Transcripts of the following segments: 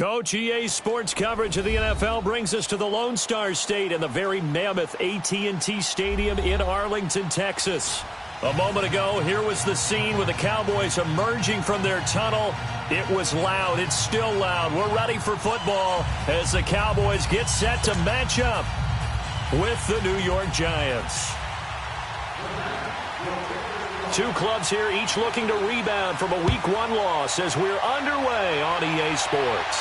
Coach, EA Sports coverage of the NFL brings us to the Lone Star State and the very mammoth AT&T Stadium in Arlington, Texas. A moment ago, here was the scene with the Cowboys emerging from their tunnel. It was loud. It's still loud. We're ready for football as the Cowboys get set to match up with the New York Giants. Two clubs here, each looking to rebound from a Week 1 loss as we're underway on EA Sports.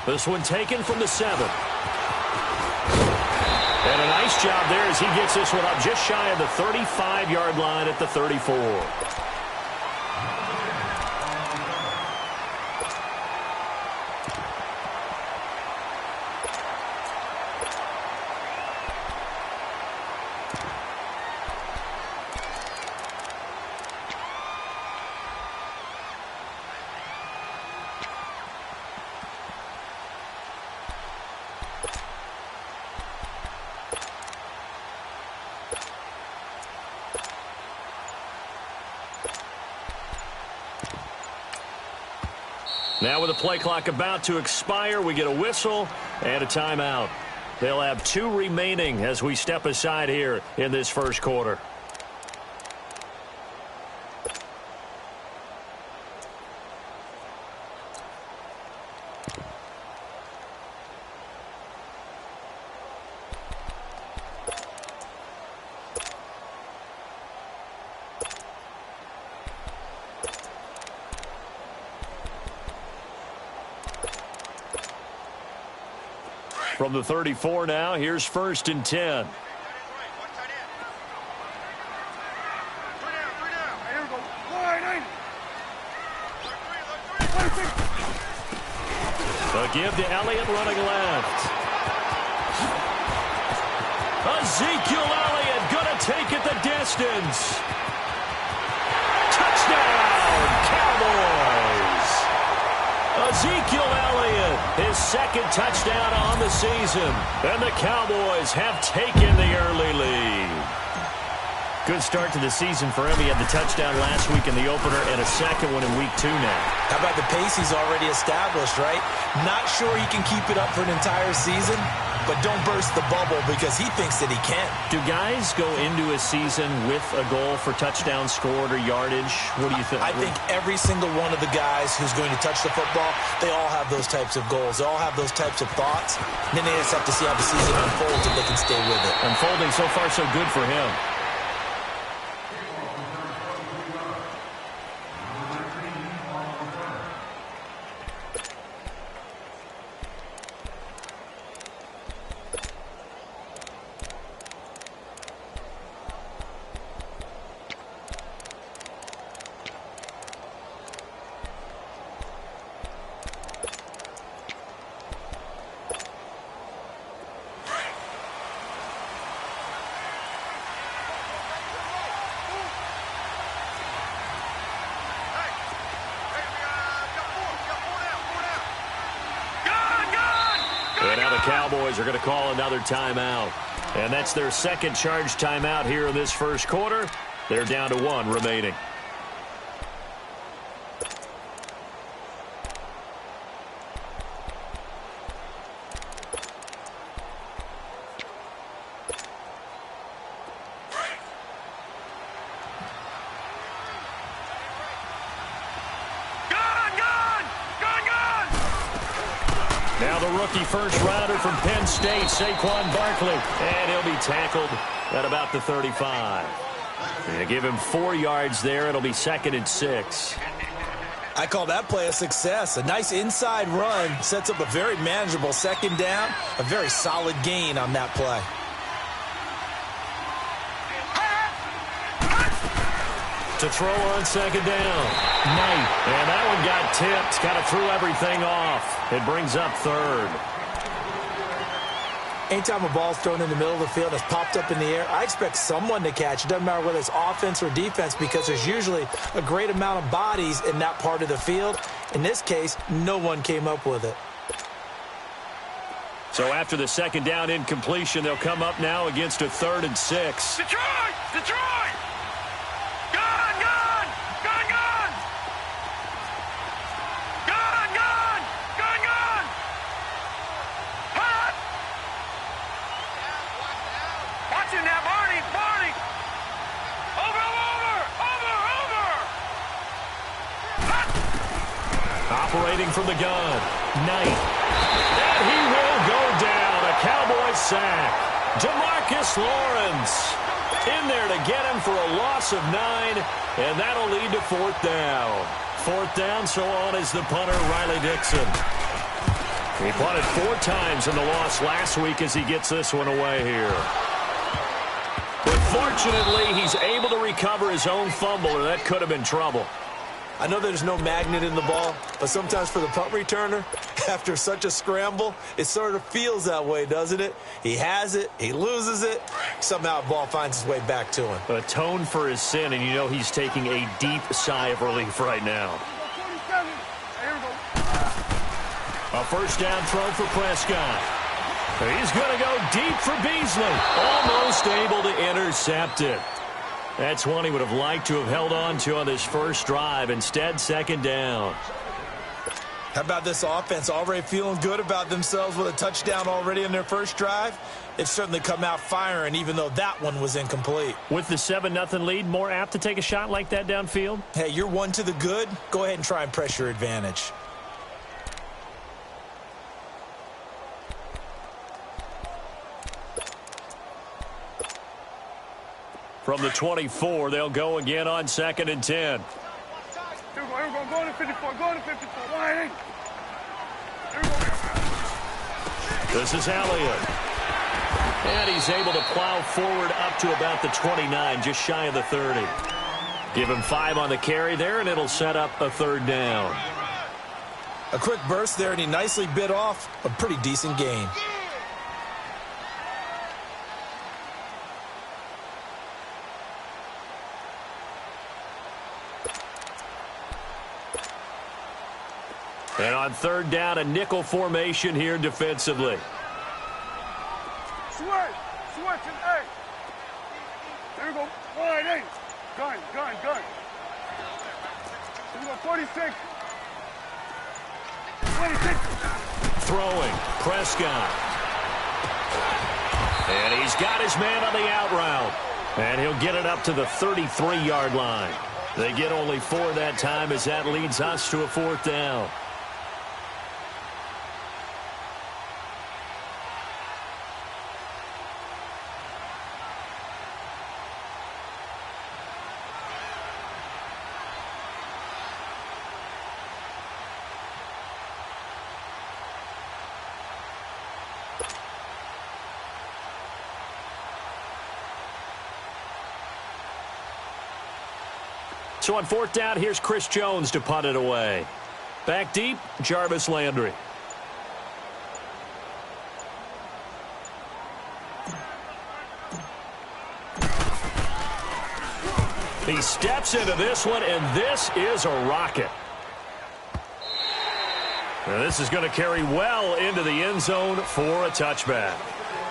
This one taken from the 7. And a nice job there as he gets this one up just shy of the 35-yard line at the 34. Now with the play clock about to expire, we get a whistle and a timeout. They'll have 2 remaining as we step aside here in this first quarter. From the 34 now, here's 1st and 10. A give to Elliott running left. Ezekiel Elliott going to take it the distance. Touchdown, Cowboys. Ezekiel Elliott, his 2nd touchdown on the season. And the Cowboys have taken the early lead. Good start to the season for him. He had the touchdown last week in the opener and a 2nd one in Week 2 now. How about the pace he's already established, right? Not sure he can keep it up for an entire season, but don't burst the bubble because he thinks that he can. Do guys go into a season with a goal for touchdown scored or yardage? What do you think? I think every single one of the guys who's going to touch the football, they all have those types of goals. They all have those types of thoughts. And then they just have to see how the season unfolds if they can stay with it. Unfolding so far so good for him. And now the Cowboys are going to call another timeout. And that's their 2nd charge timeout here in this first quarter. They're down to 1 remaining. Now the rookie first-rounder from Penn State, Saquon Barkley. And he'll be tackled at about the 35. They give him 4 yards there. It'll be 2nd and 6. I call that play a success. A nice inside run sets up a very manageable 2nd down. A very solid gain on that play. To throw on 2nd down. Knight. And that one got tipped. Kind of threw everything off. It brings up 3rd. Anytime a ball's thrown in the middle of the field that's popped up in the air, I expect someone to catch. It doesn't matter whether it's offense or defense because there's usually a great amount of bodies in that part of the field. In this case, no one came up with it. So after the 2nd down incompletion, they'll come up now against a 3rd and 6. Detroit! Detroit! operating from the gun. Knight. And he will go down. A Cowboys sack. Demarcus Lawrence in there to get him for a loss of 9, and that'll lead to 4th down. 4th down, so on is the punter, Riley Dixon. He punted 4 times in the loss last week as he gets this one away here. But fortunately, he's able to recover his own fumble, or that could have been trouble. I know there's no magnet in the ball, but sometimes for the punt returner, after such a scramble, it sort of feels that way, doesn't it? He has it, he loses it, somehow the ball finds its way back to him. Atone for his sin, and you know he's taking a deep sigh of relief right now. A 1st down throw for Prescott. He's going to go deep for Beasley. Almost able to intercept it. That's one he would have liked to have held on to on this first drive. Instead, 2nd down. How about this offense already feeling good about themselves with a touchdown already in their first drive? They've certainly come out firing, even though that one was incomplete. With the 7-0 lead, more apt to take a shot like that downfield? Hey, you're 1 to the good. Go ahead and try and press your advantage. From the 24, they'll go again on 2nd and 10. Here we go, go to 54, go to 54, wide. Here we go. This is Elliott. And he's able to plow forward up to about the 29, just shy of the 30. Give him 5 on the carry there, and it'll set up a 3rd down. A quick burst there, and he nicely bit off a pretty decent gain. And on 3rd down, a nickel formation here defensively. Switch and A. Here we go, wide A. Gun. Here we go, 46. 26. Throwing, Prescott. And he's got his man on the out route. And he'll get it up to the 33-yard line. They get only 4 that time as that leads us to a 4th down. So on 4th down, here's Chris Jones to punt it away. Back deep, Jarvis Landry. He steps into this one, and this is a rocket. Now this is going to carry well into the end zone for a touchback.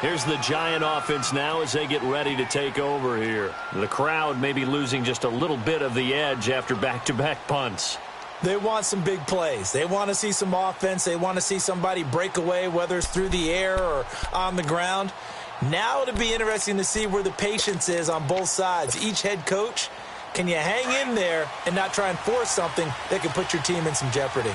Here's the Giant offense now as they get ready to take over here. The crowd may be losing just a little bit of the edge after back-to-back punts. They want some big plays. They want to see some offense. They want to see somebody break away, whether it's through the air or on the ground. Now it'll be interesting to see where the patience is on both sides. Each head coach, can you hang in there and not try and force something that can put your team in some jeopardy?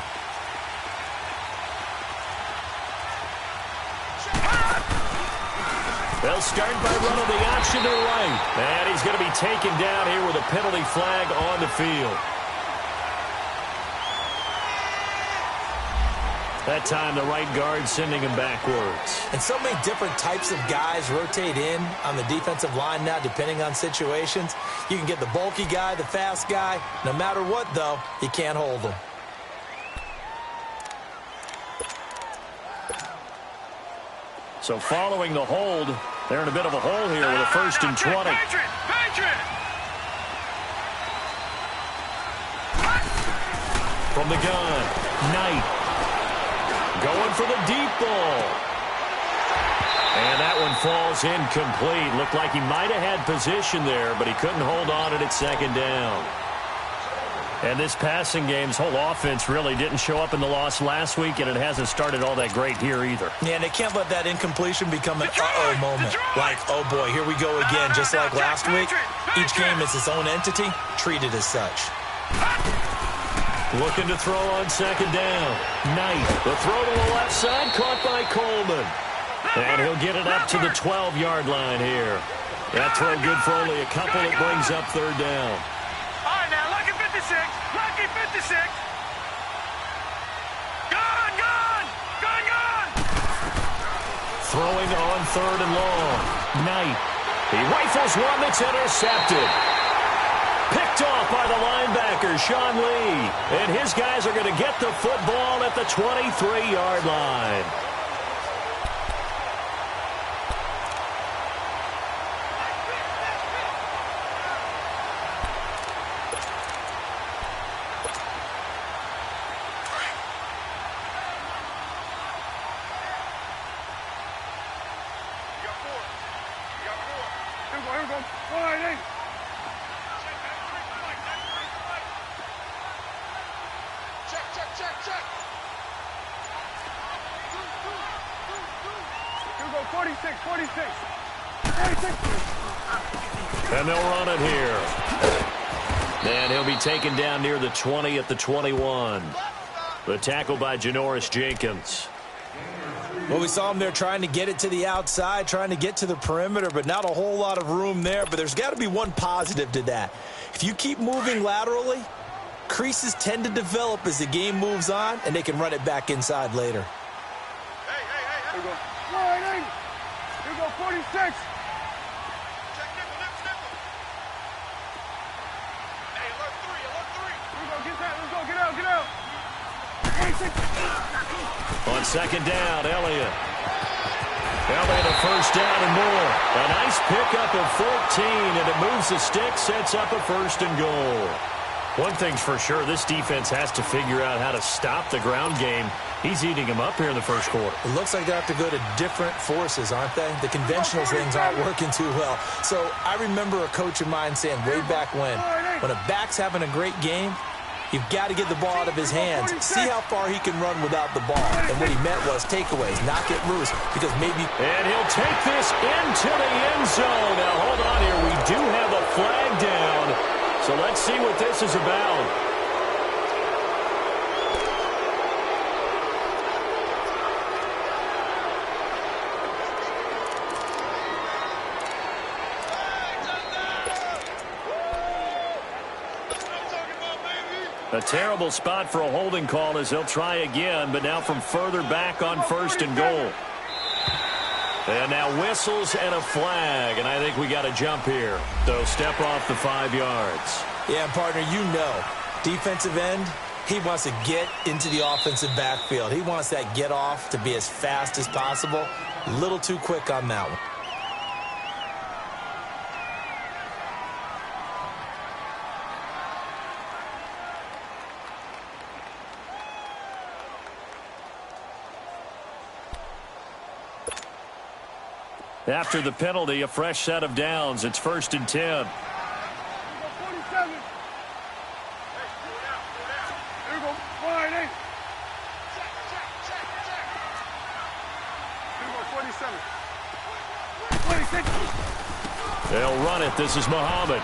They'll start by running the option to the right. And he's going to be taken down here with a penalty flag on the field. That time, the right guard sending him backwards. And so many different types of guys rotate in on the defensive line now, depending on situations. You can get the bulky guy, the fast guy. No matter what, though, you can't hold them. So following the hold, they're in a bit of a hole here with a 1st and 20. From the gun, Knight. Going for the deep ball. And that one falls incomplete. Looked like he might have had position there, but he couldn't hold on at it 2nd down. And this passing game's whole offense really didn't show up in the loss last week, and it hasn't started all that great here either. Yeah, and they can't let that incompletion become an uh-oh moment. Like, oh boy, here we go again, just like last week. Each game is its own entity, treated as such. Looking to throw on second down. Knight. The throw to the left side, caught by Coleman. And he'll get it up to the 12-yard line here. That throw good for only a couple. It brings up third down. All right, now, lucky 56. Lucky 56. Gone. Throwing on third and long. Knight. He rifles one that's intercepted. Picked off by the linebacker, Sean Lee. And his guys are going to get the football at the 23-yard line. Check. 46. And they'll run it here. And he'll be taken down near the 20 at the 21. The tackle by Janoris Jenkins. Well, we saw him there trying to get it to the outside, trying to get to the perimeter, but not a whole lot of room there. But there's got to be one positive to that. If you keep moving laterally, creases tend to develop as the game moves on, and they can run it back inside later. Hey. Here we go. Sliding. Here we go, 46. Check nickel. Hey, alert 3. Here we go, get that. Let's go, get out. 46. On second down, Elliott. Elliott a first down and more. A nice pickup of 14, and it moves the stick, sets up a first and goal. One thing's for sure, this defense has to figure out how to stop the ground game. He's eating them up here in the first quarter. It looks like they have to go to different forces, aren't they? The conventional things aren't working too well. So I remember a coach of mine saying way back when a back's having a great game, you've got to get the ball out of his hands. See how far he can run without the ball. And what he meant was takeaways, not get loose, because maybe... And he'll take this into the end zone. Now, hold on here. We do have a flag down. So let's see what this is about. A terrible spot for a holding call as they'll try again, but now from further back on first and goal. And now whistles and a flag, and I think we got a jump here. So step off the 5 yards. Yeah, partner, you know, defensive end, he wants to get into the offensive backfield. He wants that get off to be as fast as possible. A little too quick on that one. After the penalty, a fresh set of downs. It's 1st and 10. 47. Hey, here we go. Sliding. Check. Here we go, 47. 26. They'll run it. This is Muhammad.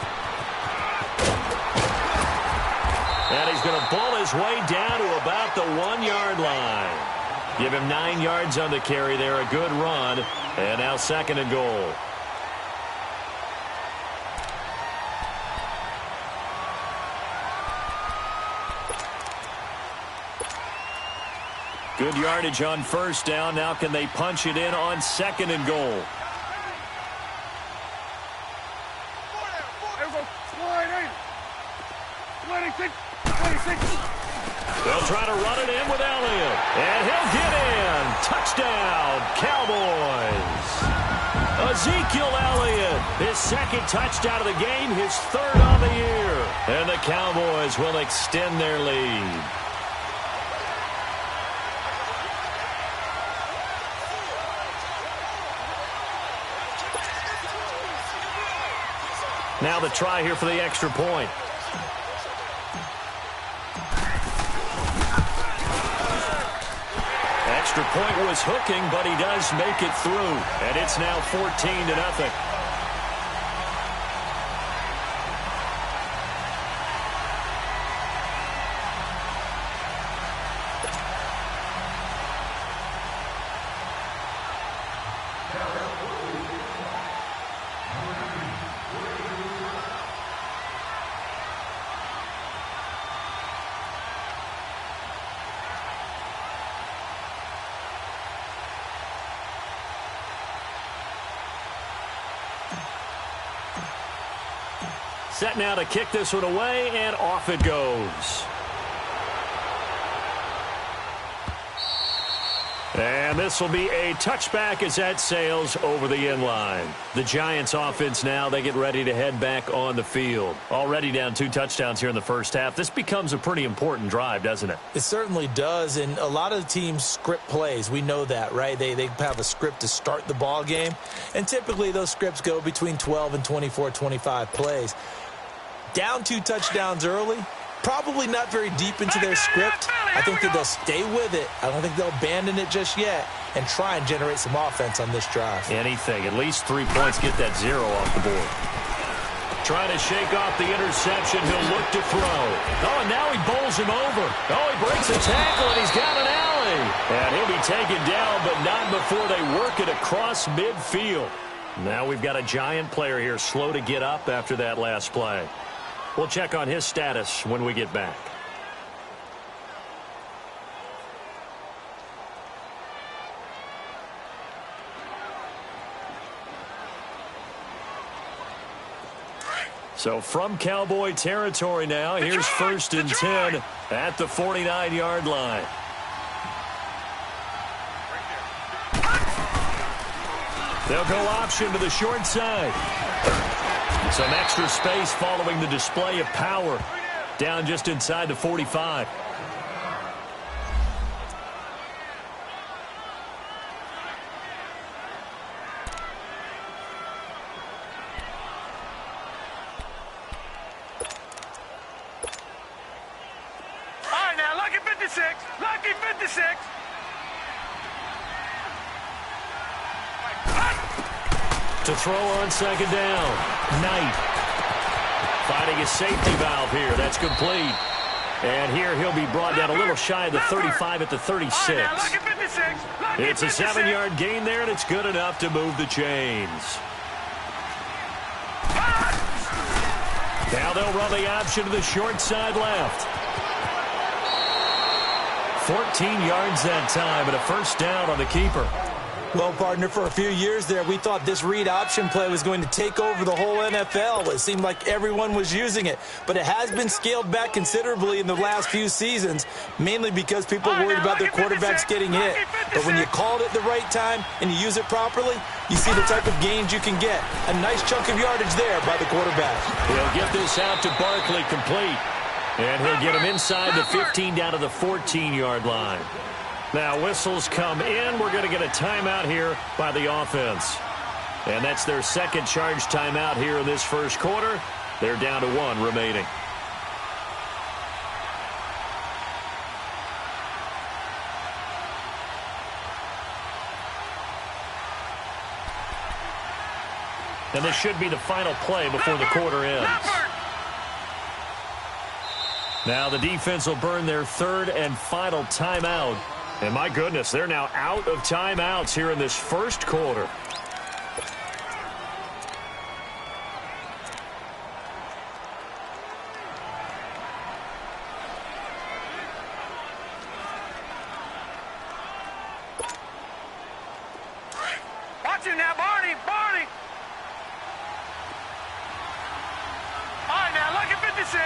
And he's going to bull his way down to about the 1-yard line. Give him 9 yards on the carry there. A good run. And now 2nd and goal. Good yardage on first down. Now can they punch it in on 2nd and goal? They'll try to run it in with Elliott. And he'll get in. Touchdown, Cowboys. Ezekiel Elliott, his 2nd touchdown of the game, his 3rd on the year. And the Cowboys will extend their lead. Now the try here for the extra point. Extra point was hooking, but he does make it through. And it's now 14-0. set now to kick this one away, and off it goes. And this will be a touchback as that sails over the end line. The Giants offense now, they get ready to head back on the field. Already down 2 touchdowns here in the first half. This becomes a pretty important drive, doesn't it? It certainly does, and a lot of the teams script plays. We know that, right? They have a script to start the ball game, and typically those scripts go between 12 and 24, 25 plays. Down 2 touchdowns early, probably not very deep into their script. I think that they'll stay with it. I don't think they'll abandon it just yet and try and generate some offense on this drive. Anything. At least 3 points. Get that 0 off the board. Trying to shake off the interception. He'll look to throw. Oh, and now he bowls him over. Oh, he breaks a tackle, and he's got an alley. And he'll be taken down, but not before they work it across midfield. Now we've got a Giant player here slow to get up after that last play. We'll check on his status when we get back. So from Cowboy territory now, here's 1st and 10 at the 49-yard line. They'll go option to the short side. Some extra space following the display of power. Down just inside the 45. To throw on 2nd down. Knight finding a safety valve here. That's complete. And here he'll be brought down a little shy of the 35 at the 36. It's a 7-yard gain there, and it's good enough to move the chains. Now they'll run the option to the short side left. 14 yards that time, and a 1st down on the keeper. Well, partner, for a few years there, we thought this read option play was going to take over the whole NFL. It seemed like everyone was using it, but it has been scaled back considerably in the last few seasons, mainly because people are worried about their quarterbacks getting hit. But when you call it at the right time and you use it properly, you see the type of gains you can get. A nice chunk of yardage there by the quarterback. He'll get this out to Barkley complete, and he'll get him inside the 15 down to the 14-yard line. Now whistles come in. We're going to get a timeout here by the offense. And that's their 2nd charge timeout here in this 1st quarter. They're down to 1 remaining. And this should be the final play before the quarter ends. Now the defense will burn their 3rd and final timeout. And my goodness, they're now out of timeouts here in this 1st quarter. Watch him now, Barney. All right, now, lucky 56.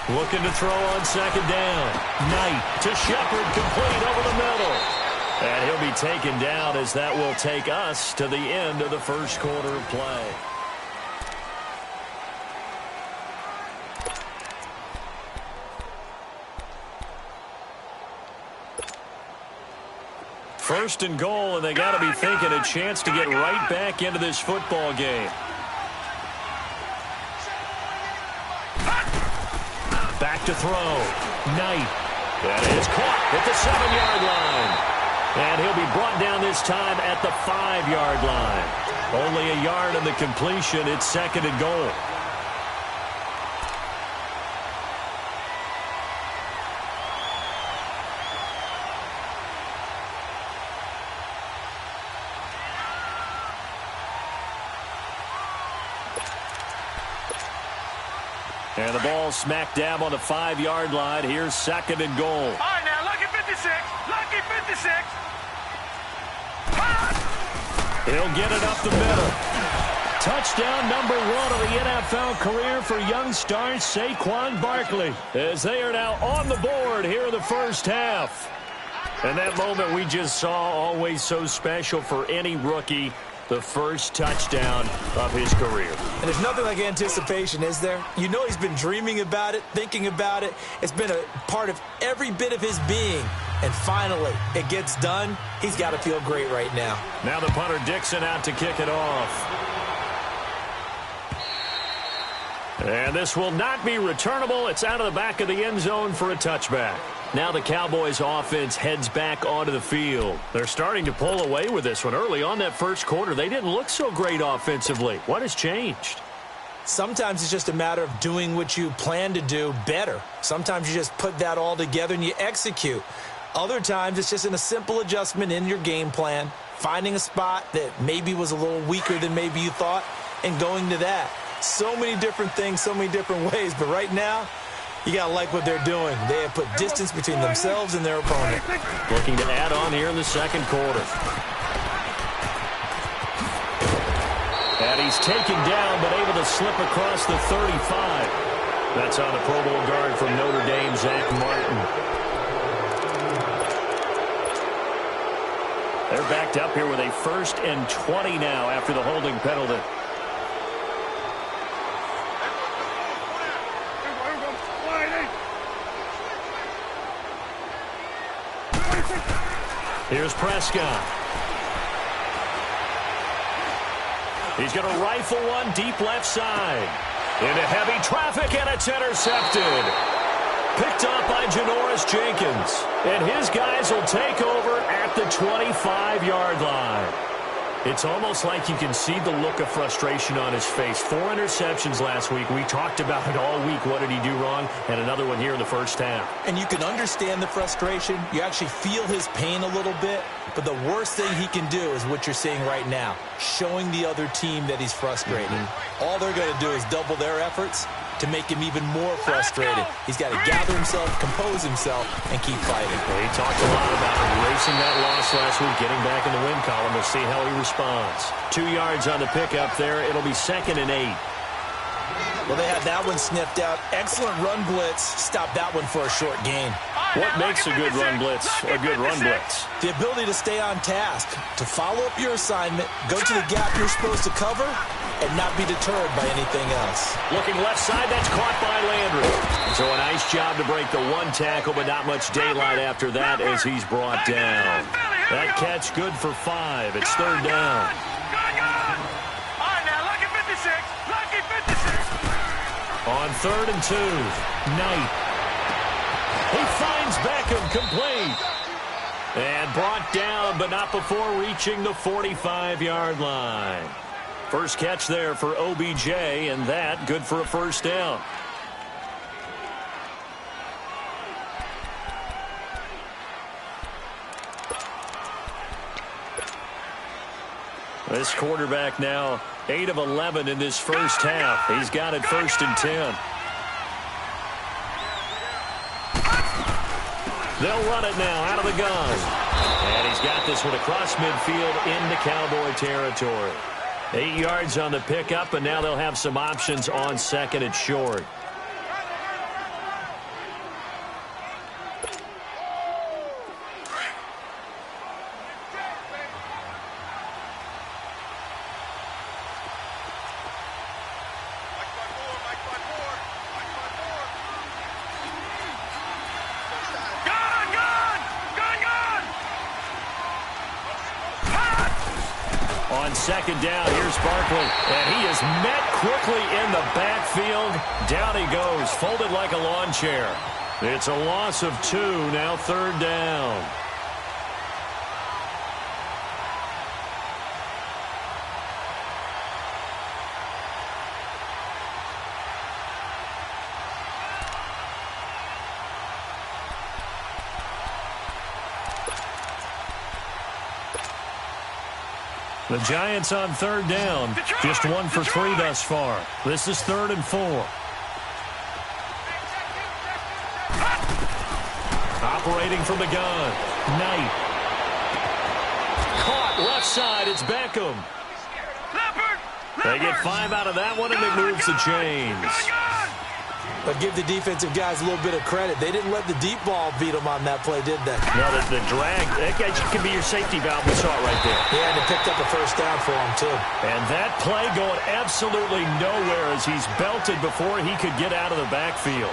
Looking to throw on 2nd down. Knight to Shepard, complete over the middle. And he'll be taken down as that will take us to the end of the 1st quarter of play. First and goal, and they got to be thinking a chance to get right back into this football game. Back to throw. Knight. That is caught at the 7-yard line. And he'll be brought down this time at the 5-yard line. Only a yard on the completion. It's 2nd and goal. And the ball smack dab on the 5-yard line. Here's 2nd and goal. All right, now, lucky 56. He'll get it up the middle. Touchdown number 1 of the NFL career for young star Saquon Barkley, as they are now on the board here in the first half. And that moment we just saw, always so special for any rookie, the first touchdown of his career. And there's nothing like anticipation, is there? You know he's been dreaming about it, thinking about it. It's been a part of every bit of his being. And finally, it gets done. He's got to feel great right now. Now the punter Dixon out to kick it off. And this will not be returnable. It's out of the back of the end zone for a touchback. Now the Cowboys offense heads back onto the field. They're starting to pull away with this one. Early on that first quarter, they didn't look so great offensively. What has changed? Sometimes it's just a matter of doing what you plan to do better. Sometimes you just put that all together and you execute. Other times it's just in a simple adjustment in your game plan, finding a spot that maybe was a little weaker than maybe you thought, and going to that. So many different things, so many different ways, but right now, you got to like what they're doing. They have put distance between themselves and their opponent. Looking to add on here in the second quarter. And he's taken down, but able to slip across the 35. That's on the Pro Bowl guard from Notre Dame, Zach Martin. They're backed up here with a 1st and 20 now after the holding penalty. Here's Prescott. He's going to rifle one deep left side. Into heavy traffic, and it's intercepted. Picked off by Janoris Jenkins. And his guys will take over at the 25-yard line. It's almost like you can see the look of frustration on his face. 4 interceptions last week. We talked about it all week. What did he do wrong? And another one here in the first half. And you can understand the frustration. You actually feel his pain a little bit. But the worst thing he can do is what you're seeing right now, showing the other team that he's frustrated. All they're going to do is double their efforts to make him even more frustrated. He's got to gather himself, compose himself, and keep fighting. Well, he talked a lot about erasing that loss last week, getting back in the win column. We'll see how he responds. 2 yards on the pickup there. It'll be 2nd and 8. Well, they had that one sniffed out. Excellent run blitz. Stop that one for a short gain. What makes a good run blitz a good run blitz? The ability to stay on task, to follow up your assignment, go to the gap you're supposed to cover, and not be deterred by anything else. Looking left side, that's caught by Landry. So a nice job to break the one tackle, but not much daylight after that as he's brought down. That catch good for 5. It's 3rd down. All right, now, lucky 56. Lucky 56. On 3rd and 2, Knight. He finds Beckham complete. And brought down, but not before reaching the 45-yard line. First catch there for OBJ, and that good for a 1st down. This quarterback now 8 of 11 in this first half. He's got it 1st and 10. They'll run it now out of the gun. And he's got this one across midfield into Cowboy territory. 8 yards on the pickup, and now they'll have some options on 2nd and short. On 2nd down, here's Barkley, and he is met quickly in the backfield. Down he goes, folded like a lawn chair. It's a loss of 2, now 3rd down. The Giants on 3rd down. Just 1 for 3 thus far. This is 3rd and 4. Operating from the gun. Knight. Caught left side. It's Beckham. They get 5 out of that one, and it moves the chains. But give the defensive guys a little bit of credit. They didn't let the deep ball beat them on that play, did they? No, the drag, that can be your safety valve. We saw it right there. Yeah, and it picked up a first down for him, too. And that play going absolutely nowhere as he's belted before he could get out of the backfield.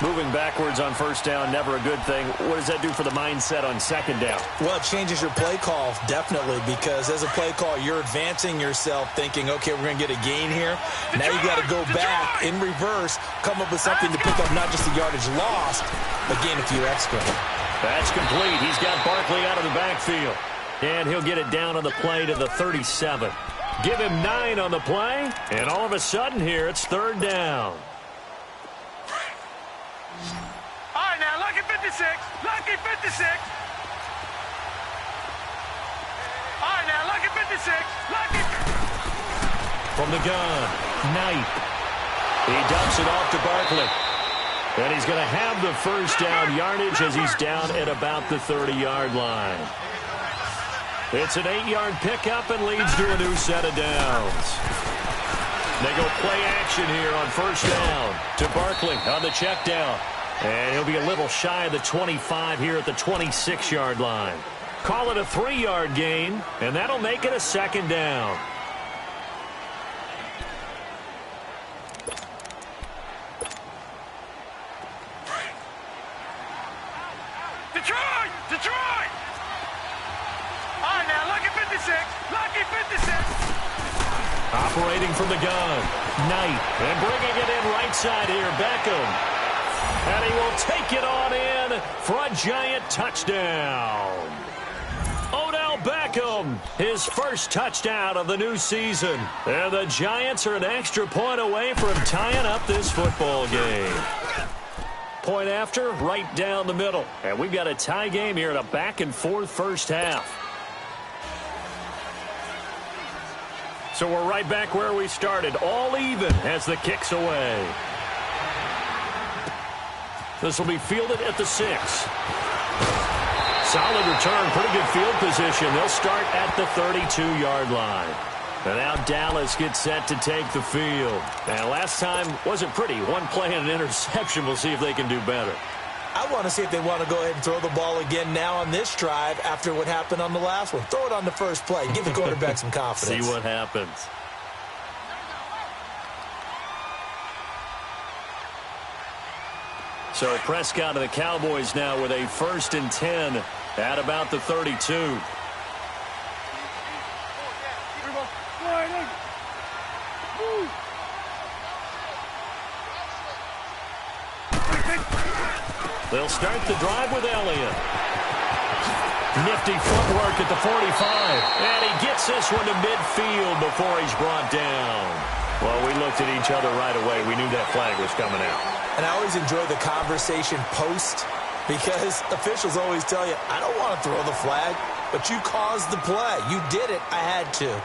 Moving backwards on first down, never a good thing. What does that do for the mindset on second down? Well, it changes your play call, definitely, because as a play call, you're advancing yourself thinking, okay, we're going to get a gain here. Now you got to go back in reverse, come up with something to pick up not just the yardage lost, but gain a few extra. That's complete. He's got Barkley out of the backfield. And he'll get it down on the play to the 37. Give him 9 on the play, and all of a sudden here, it's third down. All right, now, lucky 56. Lucky 56. All right, now, lucky 56. Lucky. From the gun, Knight. He dumps it off to Barkley. And he's going to have the first down yardage as he's down at about the 30-yard line. It's an 8-yard pickup and leads to a new set of downs. They go play action here on first down to Barkley on the check down. And he'll be a little shy of the 25 here at the 26-yard line. Call it a 3-yard gain, and that'll make it a second down. Detroit! Detroit! All right, now, lucky 56. Lucky 56. Operating from the gun, Knight. And bringing it in right side here, Beckham. And he will take it on in for a giant touchdown. Odell Beckham, his first touchdown of the new season. And the Giants are an extra point away from tying up this football game. Point after, right down the middle. And we've got a tie game here in a back-and-forth first half. So we're right back where we started, all even as the kick's away. This will be fielded at the 6. Solid return, pretty good field position. They'll start at the 32-yard line. And now Dallas gets set to take the field. And last time wasn't pretty. One play and an interception. We'll see if they can do better. I want to see if they want to go ahead and throw the ball again now on this drive after what happened on the last one. Throw it on the first play. Give the quarterback some confidence. See what happens. So Prescott of the Cowboys now with a 1st and 10 at about the 32. They'll start the drive with Elliott. Nifty footwork at the 45. And he gets this one to midfield before he's brought down. Well, we looked at each other right away. We knew that flag was coming out. And I always enjoy the conversation post because officials always tell you, I don't want to throw the flag, but you caused the play. You did it. I had to.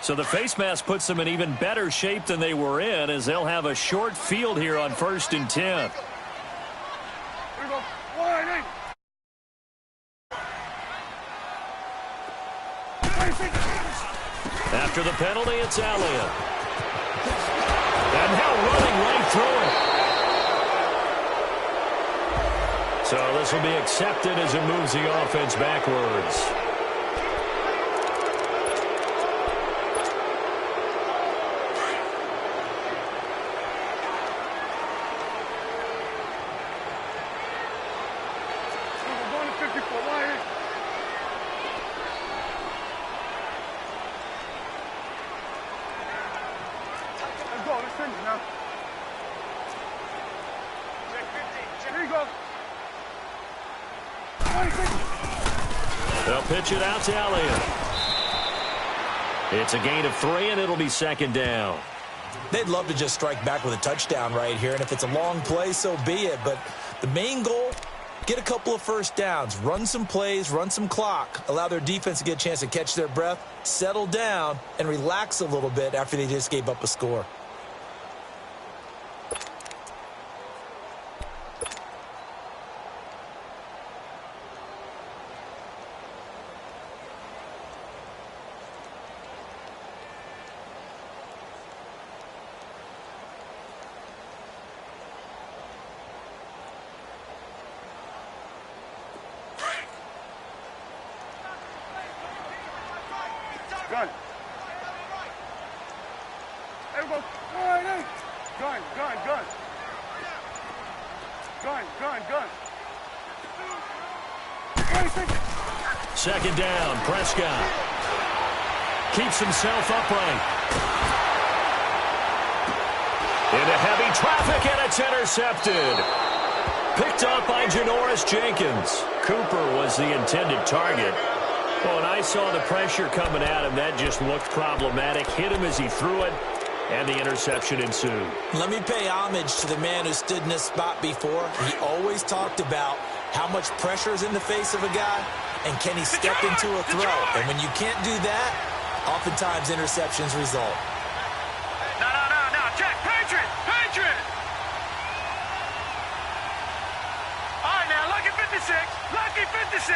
So the face mask puts them in even better shape than they were in as they'll have a short field here on 1st and 10. Here we go. Wide. After the penalty, it's Elliott. And now running right through it. So this will be accepted as it moves the offense backwards. They'll pitch it out to Elliott. It's a gain of 3, and it'll be 2nd down. They'd love to just strike back with a touchdown right here, and if it's a long play, so be it. But the main goal, get a couple of first downs, run some plays, run some clock, allow their defense to get a chance to catch their breath, settle down, and relax a little bit after they just gave up a score. Gun. There we go. Right in. Gun. Gun. 26. Second down, Prescott. Keeps himself upright. Into heavy traffic, and it's intercepted. Picked up by Janoris Jenkins. Cooper was the intended target. Well, when I saw the pressure coming at him, that just looked problematic. Hit him as he threw it, and the interception ensued. Let me pay homage to the man who stood in this spot before. He always talked about how much pressure is in the face of a guy, and can he step into a throw? And when you can't do that, oftentimes interceptions result. No. Check. Patriot. All right, now, lucky 56. Lucky 56.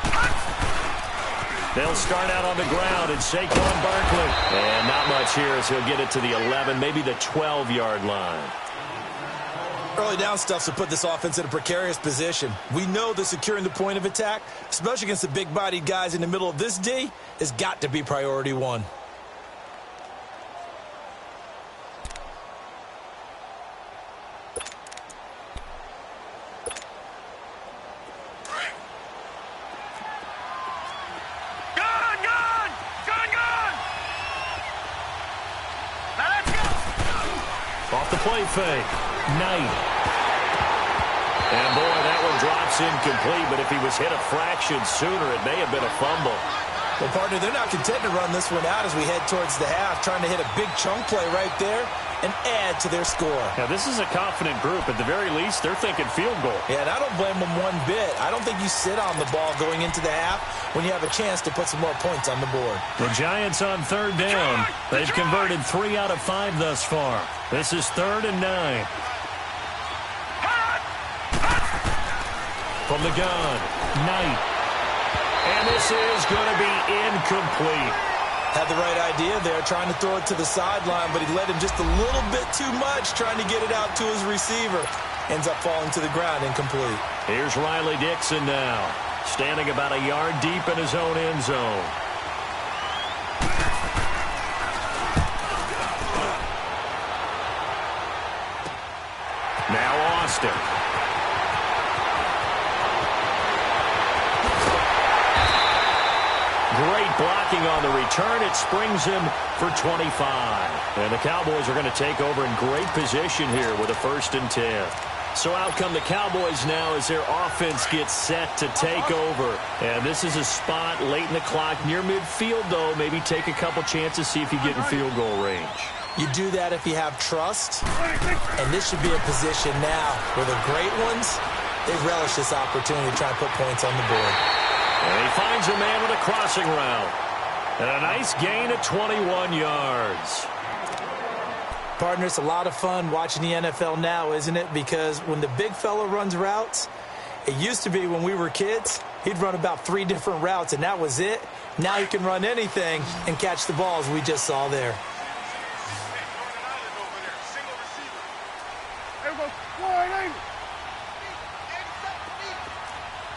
55. They'll start out on the ground, and Saquon Barkley. And not much here as he'll get it to the 11, maybe the 12-yard line. Early down stuff to put this offense in a precarious position. We know that securing the point of attack, especially against the big-bodied guys in the middle of this D, has got to be priority one. Off the play fake. Knight. And boy, that one drops incomplete, but if he was hit a fraction sooner, it may have been a fumble. Well, partner, they're not content to run this one out as we head towards the half, trying to hit a big chunk play right there and add to their score. Now, this is a confident group. At the very least, they're thinking field goal. Yeah, and I don't blame them one bit. I don't think you sit on the ball going into the half when you have a chance to put some more points on the board. The Giants on third down. They've converted 3 out of 5 thus far. This is 3rd and 9. From the gun, Knight. And this is going to be incomplete. Had the right idea there, trying to throw it to the sideline, but he led him just a little bit too much, trying to get it out to his receiver. Ends up falling to the ground, incomplete. Here's Riley Dixon now, standing about a yard deep in his own end zone. Now Austin. Great blocking on the return. It springs him for 25. And the Cowboys are going to take over in great position here with a 1st and 10. So out come the Cowboys now as their offense gets set to take over. And this is a spot late in the clock near midfield, though. Maybe take a couple chances, see if you get in field goal range. You do that if you have trust. And this should be a position now where the great ones, they relish this opportunity to try and put points on the board. And he finds a man with a crossing route. And a nice gain of 21 yards. Partner, it's a lot of fun watching the NFL now, isn't it? Because when the big fella runs routes, it used to be when we were kids, he'd run about 3 different routes, and that was it. Now he can run anything and catch the balls we just saw there. There we go. Wide in.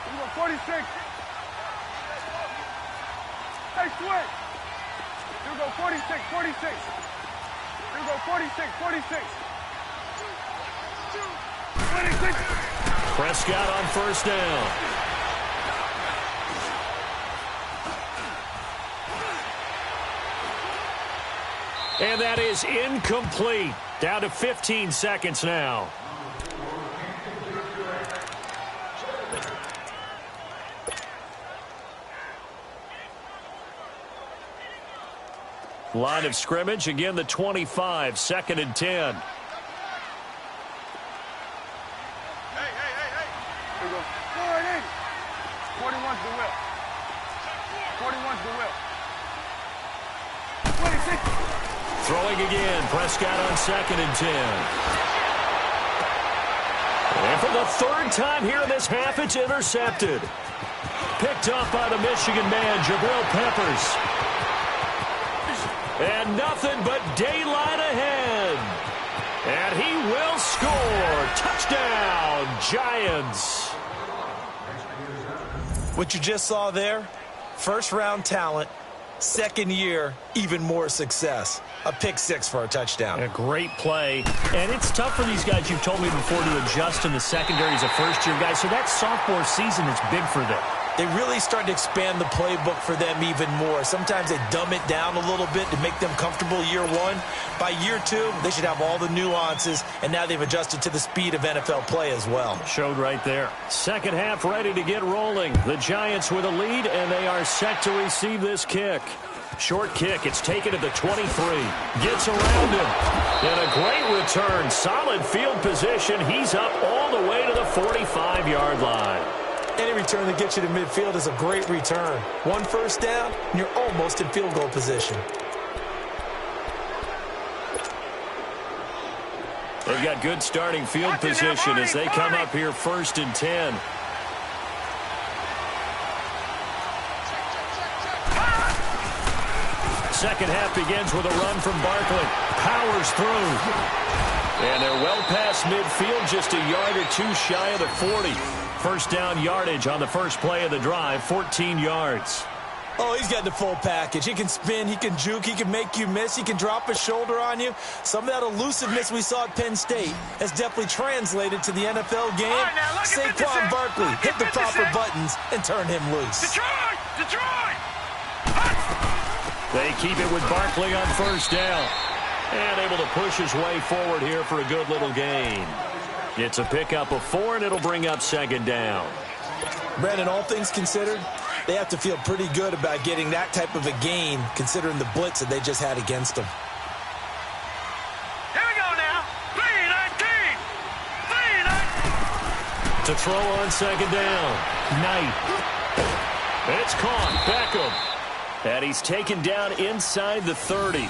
There we go. 46. Hey, switch. Here we go, 46. Here we go, 46. 26. Prescott on 1st down. And that is incomplete. Down to 15 seconds now. Line of scrimmage, again the 25, 2nd and 10. Hey. Here we go. Wide in. 41's the whip. 41's the whip. 26. Throwing again, Prescott on 2nd and 10. And for the 3rd time here in this half, it's intercepted. Picked up by the Michigan man, Jabril Peppers. And nothing but daylight ahead. And he will score. Touchdown, Giants. What you just saw there, first-round talent, second year, even more success. A pick six for a touchdown. A great play. And it's tough for these guys, you've told me before, to adjust in the secondary as a first-year guy. So that sophomore season is big for them. They really started to expand the playbook for them even more. Sometimes they dumb it down a little bit to make them comfortable year one. By year two, they should have all the nuances, and now they've adjusted to the speed of NFL play as well. Showed right there. Second half ready to get rolling. The Giants with a lead, and they are set to receive this kick. Short kick. It's taken to the 23. Gets around him. And a great return. Solid field position. He's up all the way to the 45-yard line. Any return that gets you to midfield is a great return. One first down, and you're almost in field goal position. They've got good starting field position as they come up here 1st and 10. Second half begins with a run from Barkley. Powers through. And they're well past midfield, just a yard or two shy of the 40. First down yardage on the first play of the drive, 14 yards. Oh, he's got the full package. He can spin, he can juke, he can make you miss, he can drop a shoulder on you. Some of that elusiveness we saw at Penn State has definitely translated to the NFL game. Right, Saquon Barkley hit the proper buttons and turn him loose. Detroit! Detroit! They keep it with Barkley on first down. And able to push his way forward here for a good little gain. It's a pickup of 4, and it'll bring up second down. Brandon, all things considered, they have to feel pretty good about getting that type of a gain, considering the blitz that they just had against them. Here we go now. 3-19. 3-19. To throw on second down. Knight. It's caught. Beckham. And he's taken down inside the 30.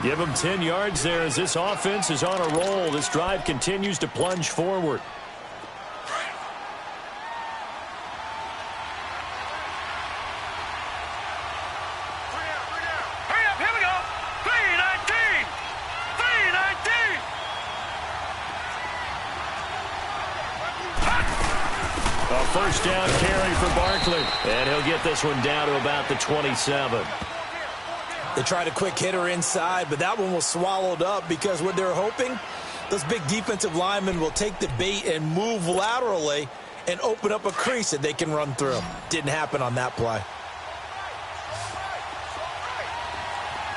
Give him 10 yards there as this offense is on a roll. This drive continues to plunge forward. Hurry up, here we go. 3-19. 3-19. A first down carry for Barkley. And he'll get this one down to about the 27. They tried a quick hitter inside, but that one was swallowed up because what they're hoping, those big defensive linemen will take the bait and move laterally and open up a crease that they can run through. Didn't happen on that play.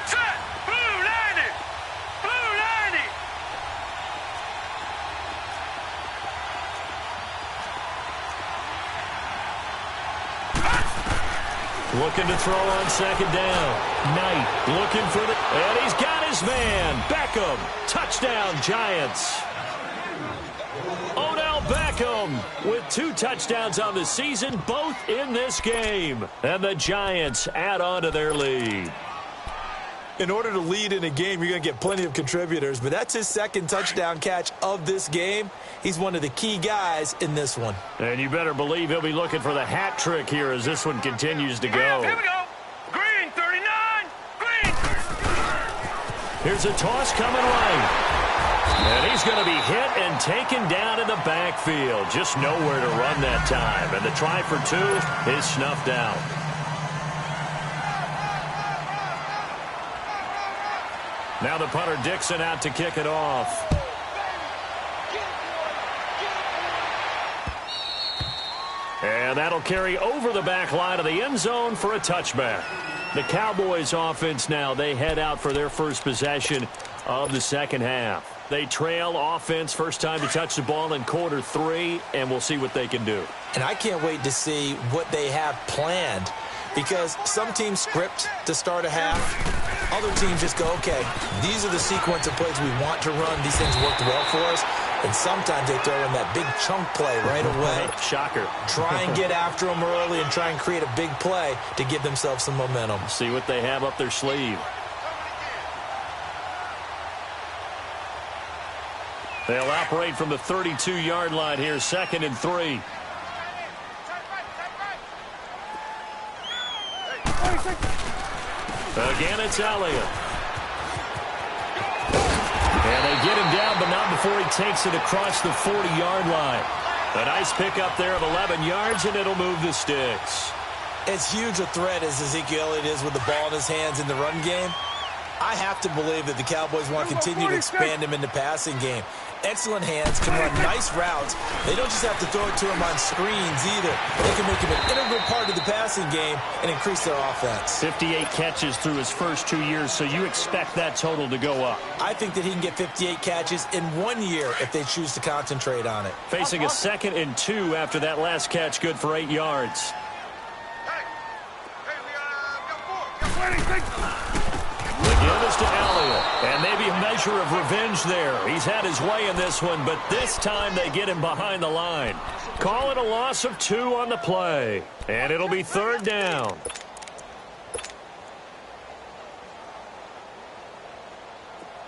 Set. Blue 90. Blue 90. Looking to throw on second down. Knight looking for the... And he's got his man. Beckham. Touchdown, Giants. Odell Beckham with 2 touchdowns on the season, both in this game. And the Giants add on to their lead. In order to lead in a game, you're going to get plenty of contributors, but that's his second touchdown catch of this game. He's one of the key guys in this one. And you better believe he'll be looking for the hat trick here as this one continues to go. Here we go. Green 39. Green. Here's a toss coming right. And he's going to be hit and taken down in the backfield. Just nowhere to run that time. And the try for 2 is snuffed out. Now the punter Dixon out to kick it off. And that'll carry over the back line of the end zone for a touchback. The Cowboys offense now, they head out for their first possession of the second half. They trail offense first time to touch the ball in quarter 3, and we'll see what they can do. And I can't wait to see what they have planned, because some teams script to start a half. Other teams just go, okay, these are the sequence of plays we want to run. These things worked well for us. And sometimes they throw in that big chunk play right away. Shocker. Try and get after them early and try and create a big play to give themselves some momentum. See what they have up their sleeve. They'll operate from the 32-yard line here, 2nd and 3. Again, it's Elliott. And they get him down, but not before he takes it across the 40-yard line. A nice pickup there of 11 yards, and it'll move the sticks. As huge a threat as Ezekiel Elliott is with the ball in his hands in the run game, I have to believe that the Cowboys want to continue to expand him in the passing game. Excellent hands, can run nice routes. They don't just have to throw it to him on screens either. They can make him an integral part of the passing game and increase their offense. 58 catches through his first 2 years, so you expect that total to go up. I think that he can get 58 catches in 1 year if they choose to concentrate on it. Facing a 2nd and 2 after that last catch, good for 8 yards. The give is to Elliott, and maybe a measure of revenge there. He's had his way in this one, but this time they get him behind the line. Call it a loss of 2 on the play, and it'll be 3rd down.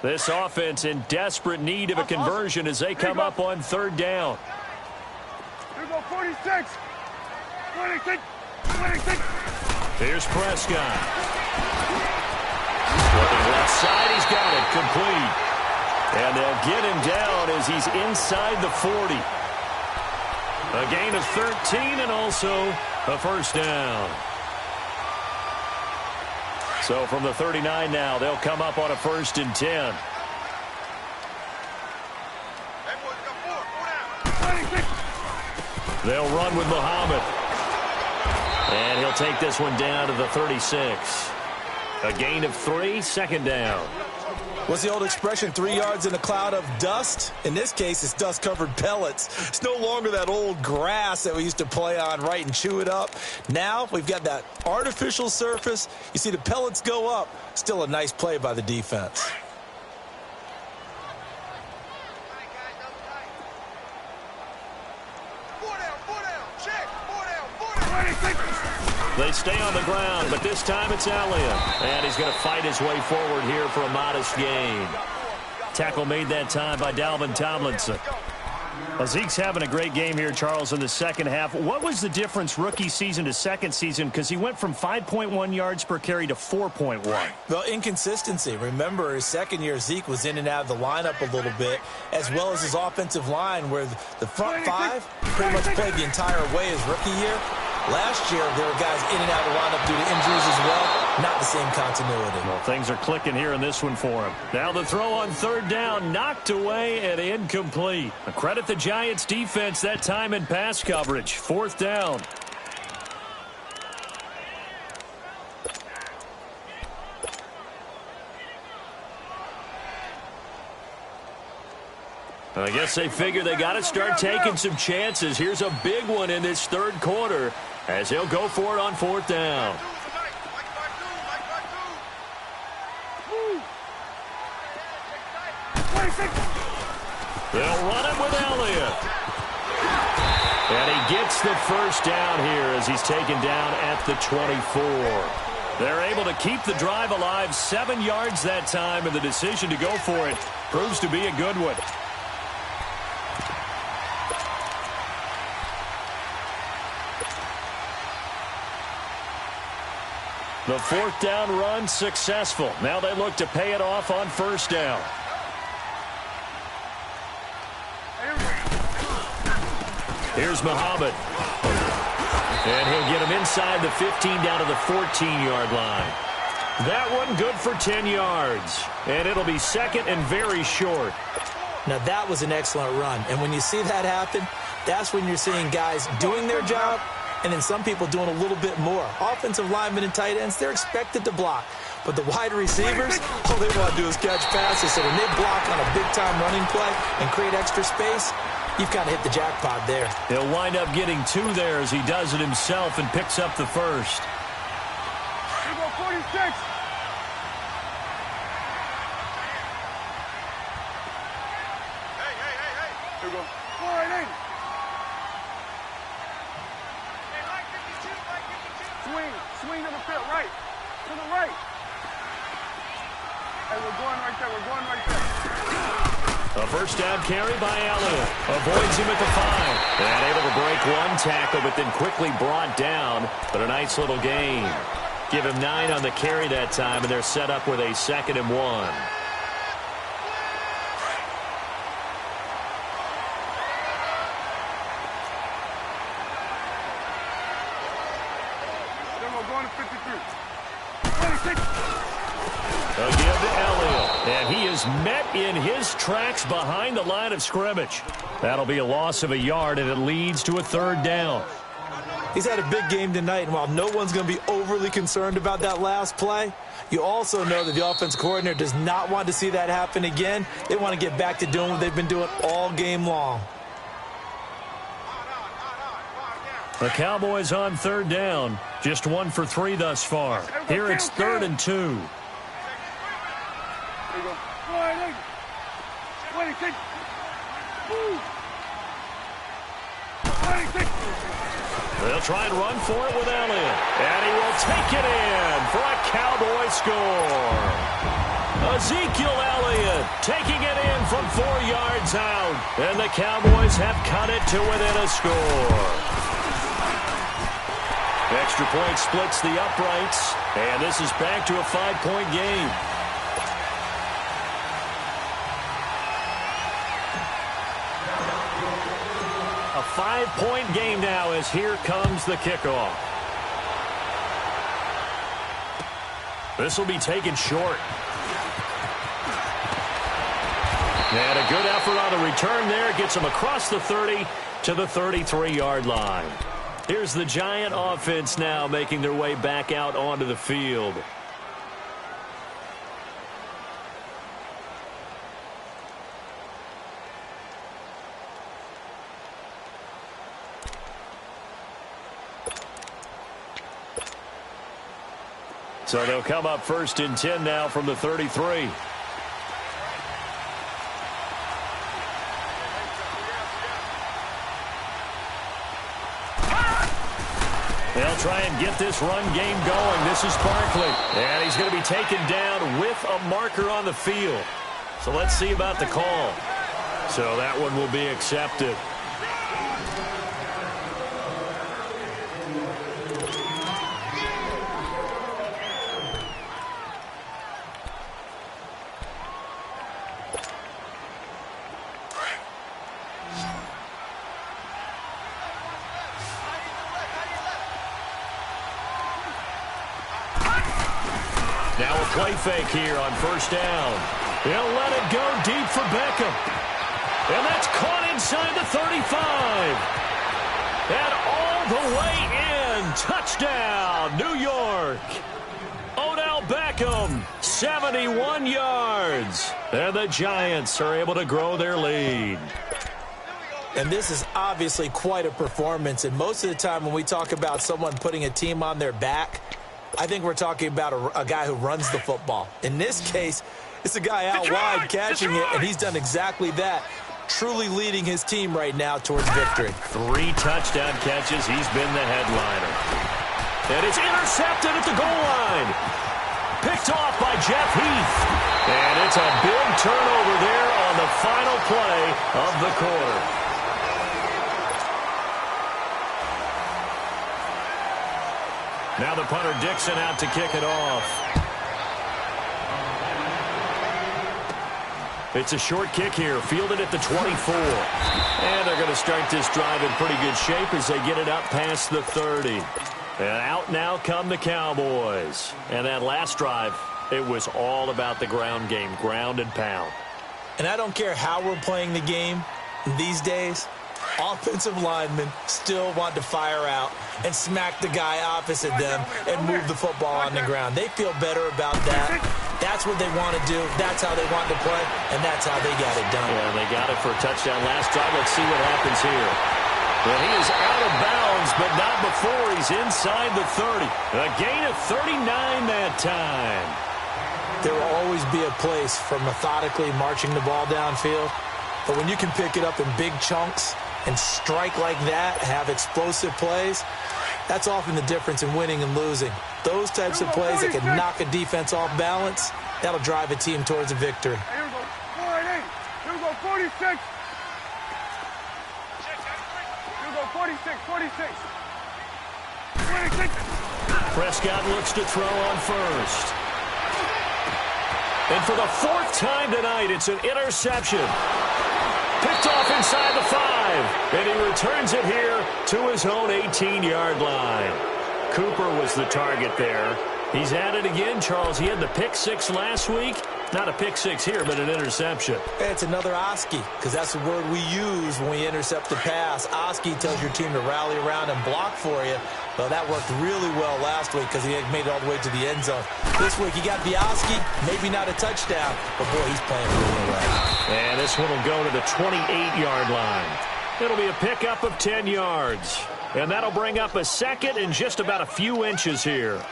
This offense in desperate need of a conversion as they come up on 3rd down. Here we go, 46. 26. 26. Here's Prescott. Looking left side, he's got it, complete. And they'll get him down as he's inside the 40. A gain of 13 and also a 1st down. So from the 39 now, they'll come up on a 1st and 10. They'll run with Muhammad. And he'll take this one down to the 36. A gain of 3, 2nd down. What's the old expression, 3 yards in a cloud of dust? In this case, it's dust-covered pellets. It's no longer that old grass that we used to play on, right, and chew it up. Now we've got that artificial surface. You see the pellets go up. Still a nice play by the defense. They stay on the ground, but this time it's Elliott. And he's going to fight his way forward here for a modest gain. Tackle made that time by Dalvin Tomlinson. Zeke's having a great game here, Charles, in the second half. What was the difference rookie season to second season? Because he went from 5.1 yards per carry to 4.1. Well, inconsistency. Remember, his second year, Zeke was in and out of the lineup a little bit, as well as his offensive line, where the front 5 pretty much played the entire way his rookie year. Last year, there were guys in and out of the lineup due to injuries as well. Not the same continuity. Well, things are clicking here in this one for him. Now the throw on 3rd down, knocked away and incomplete. Credit the Giants defense that time in pass coverage. 4th down. I guess they figure they got to start taking some chances. Here's a big one in this 3rd quarter as he'll go for it on 4th down. They'll run it with Elliott. And he gets the 1st down here as he's taken down at the 24. They're able to keep the drive alive, 7 yards that time, and the decision to go for it proves to be a good one. The 4th down run successful. Now they look to pay it off on 1st down. Here's Muhammad. And he'll get him inside the 15 down to the 14-yard line. That one good for 10 yards. And it'll be 2nd and very short. Now that was an excellent run. And when you see that happen, that's when you're seeing guys doing their job and then some people doing a little bit more. Offensive linemen and tight ends, they're expected to block. But the wide receivers, all they want to do is catch passes. So when they block on a big-time running play and create extra space, you've kind of hit the jackpot there. He'll wind up getting 2 there as he does it himself and picks up the 1st. Here we go, 46. Here we go. 4-8. Swing to the field, right. To the right. Hey, we're going right there. We're going right there. A 1st down carry by Elliott. Avoids him at the 5. And able to break one tackle, but then quickly brought down. But a nice little gain. Give him 9 on the carry that time, and they're set up with a 2nd and 1. going to 53. 26. A give to Elliott, and he is met in his tracks behind the line of scrimmage. That'll be a loss of a yard, and it leads to a third down. He's had a big game tonight, and while no one's going to be overly concerned about that last play, you also know that the offensive coordinator does not want to see that happen again. They want to get back to doing what they've been doing all game long. The Cowboys on third down, just 1 for 3 thus far. Here it's 3rd and 2. There you go. 26. 26. They'll try and run for it with Elliott. And he will take it in for a Cowboy score. Ezekiel Elliott taking it in from 4 yards out. And the Cowboys have cut it to within a score. Extra point splits the uprights. And this is back to a 5-point game. A 5-point game now as here comes the kickoff. This will be taken short. And a good effort on the return there. Gets him across the 30 to the 33-yard line. Here's the Giant offense now making their way back out onto the field. So they'll come up 1st and 10 now from the 33. They'll try and get this run game going. This is Barkley. And he's going to be taken down with a marker on the field. So let's see about the call. So that one will be accepted. Now a play fake here on 1st down. He'll let it go deep for Beckham. And that's caught inside the 35. And all the way in. Touchdown, New York. Odell Beckham, 71 yards. And the Giants are able to grow their lead. And this is obviously quite a performance. And most of the time when we talk about someone putting a team on their back, I think we're talking about a guy who runs the football. In this case, it's a guy out wide catching it, and he's done exactly that, truly leading his team right now towards victory. 3 touchdown catches. He's been the headliner. And it's intercepted at the goal line. Picked off by Jeff Heath. And it's a big turnover there on the final play of the quarter. Now the punter Dixon out to kick it off. It's a short kick here, fielded at the 24. And they're going to start this drive in pretty good shape as they get it up past the 30. And out now come the Cowboys. And that last drive, it was all about the ground game, ground and pound. And I don't care how we're playing the game these days, offensive linemen still want to fire out and smack the guy opposite them and move the football on the ground. They feel better about that. That's what they want to do. That's how they want to play, and that's how they got it done. Yeah, they got it for a touchdown last drive. Let's see what happens here. Well, he is out of bounds, but not before he's inside the 30. A gain of 39 that time. There will always be a place for methodically marching the ball downfield, but when you can pick it up in big chunks and strike like that, have explosive plays, that's often the difference in winning and losing. Those types of plays that can knock a defense off balance, that'll drive a team towards a victory. Here we go. 48. Here we go. 46. Here we go. 46. 46. 26. Prescott looks to throw on first. And for the 4th time tonight, it's an interception. Picked off inside the 5. And he returns it here to his own 18-yard line. Cooper was the target there. He's at it again, Charles. He had the pick six last week. Not a pick six here, but an interception. It's another Oski, because that's the word we use when we intercept the pass. Oski tells your team to rally around and block for you. Well, that worked really well last week because he had made it all the way to the end zone. This week, he got the Oski, maybe not a touchdown, but boy, he's playing really well. And this one will go to the 28-yard line. It'll be a pickup of 10 yards. And that'll bring up a second and just about a few inches here.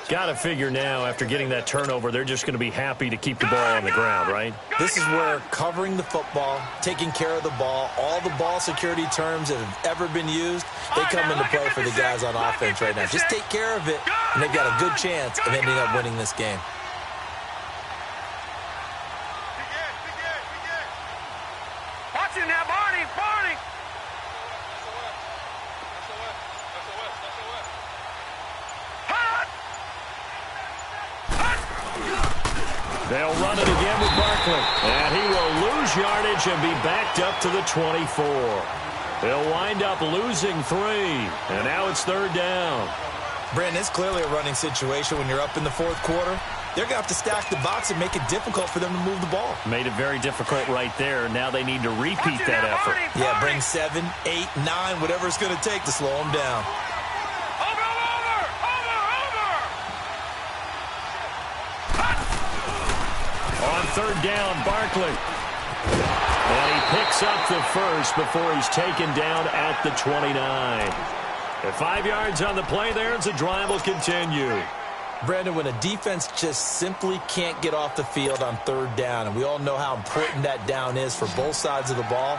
Got to figure now, after getting that turnover, they're just going to be happy to keep the ball on the ground, right? This is where covering the football, taking care of the ball, all the ball security terms that have ever been used, they come into play for the guys on offense right now. Just take care of it, and they've got a good chance of ending up winning this game. Watch it now, Barney, Barney. They'll run it again with Barkley. And he will lose yardage and be backed up to the 24. They'll wind up losing 3. And now it's third down. Brandon, it's clearly a running situation when you're up in the fourth quarter. They're going to have to stack the box and make it difficult for them to move the ball. Made it very difficult right there. Now they need to repeat that effort. Yeah, bring 7, 8, 9, whatever it's going to take to slow them down. On third down, Barkley. And he picks up the first before he's taken down at the 29. At 5 yards on the play there, and the drive will continue. Brandon, when a defense just simply can't get off the field on third down, and we all know how important that down is for both sides of the ball,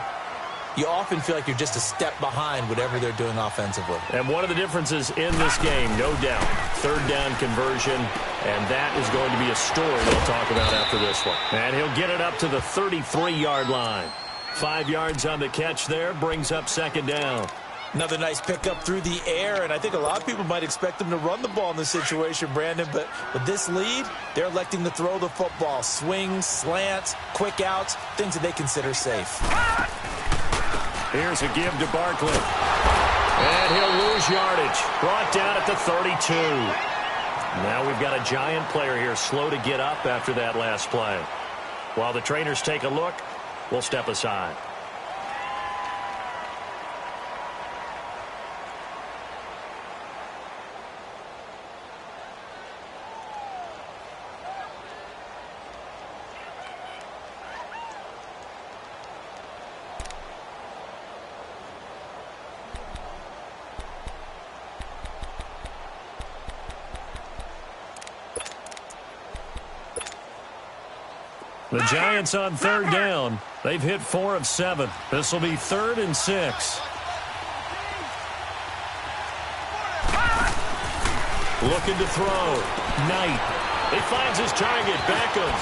you often feel like you're just a step behind whatever they're doing offensively. And one of the differences in this game, no doubt, third down conversion, and that is going to be a story they'll talk about after this one. And he'll get it up to the 33-yard line. 5 yards on the catch there, brings up second down. Another nice pickup through the air, and I think a lot of people might expect them to run the ball in this situation, Brandon, but with this lead, they're electing to throw the football. Swings, slants, quick outs, things that they consider safe. Here's a give to Barkley. And he'll lose yardage. Brought down at the 32. Now we've got a giant player here, slow to get up after that last play. While the trainers take a look, we'll step aside. The Giants on third down. They've hit 4 of 7. This will be 3rd and 6. Looking to throw. Knight. He finds his target. Beckham.